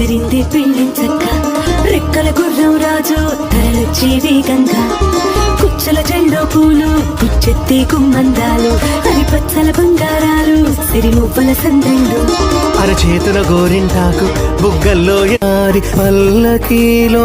అల్లరిందే పెళ్ళించక్క రెక్కల గుర్రం రాజు తరలొచ్చే వేగంగా కుచ్చల చెండో పూలు కుచ్చెత్తే గుమ్మందాలు హరిపచ్చల బంగారాలు సిరిమువ్వల సందెండు అరచేతుల గోరింటాకు బుగ్గల్లో యారి పల్లకీలో